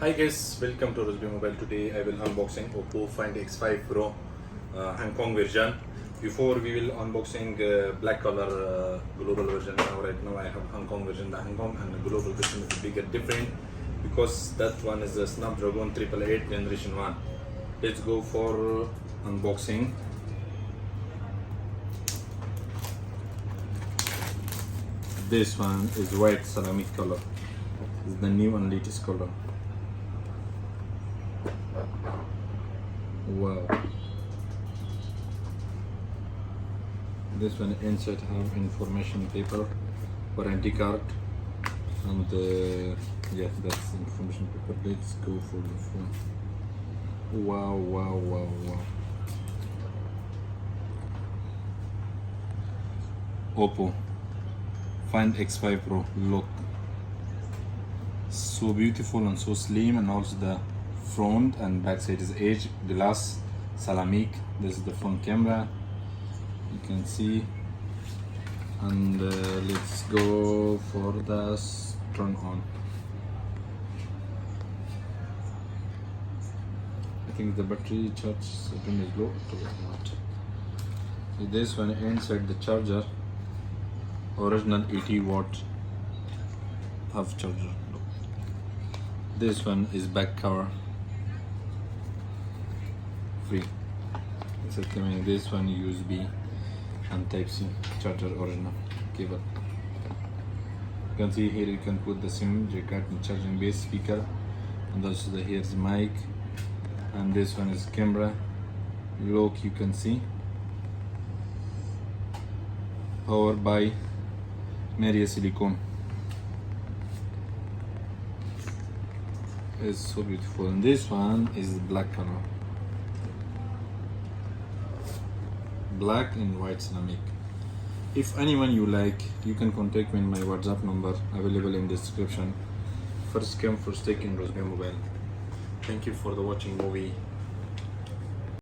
Hi guys, welcome to Rosby Mobile. Today I will unboxing Oppo findx 5 Pro Hong Kong version. Before we will unboxing black color global version. Right now I have Hong Kong version. The Hong Kong and the global version is bigger different because that one is the Snapdragon 888 generation 1. Let's go for unboxing. This one is white ceramic color. This is the new and latest color. Wow. This one inside have information paper, warranty card, and yeah, that's information paper. Let's go for the phone. Wow, wow, wow, wow. Oppo findx 5 Pro. Look, so beautiful and so slim, and also the front and back side is edge glass ceramic. This is the front camera, you can see. And let's go for the turn on. I think the battery charge setting is low, so not. So this one inside the charger, original 80-watt half charger. This one is back cover, free. It's coming. This one USB and Type-C charger, original cable. You can see here you can put the SIM card and charging base speaker, and also the here's mic, and this one is camera. Look, you can see. Powered by Maria Silicone. Is so beautiful, and this one is black color, black and white ceramic. If anyone you like, you can contact me in my WhatsApp number available in the description. First come, first take in Rosby Mobile. Thank you for the watching movie.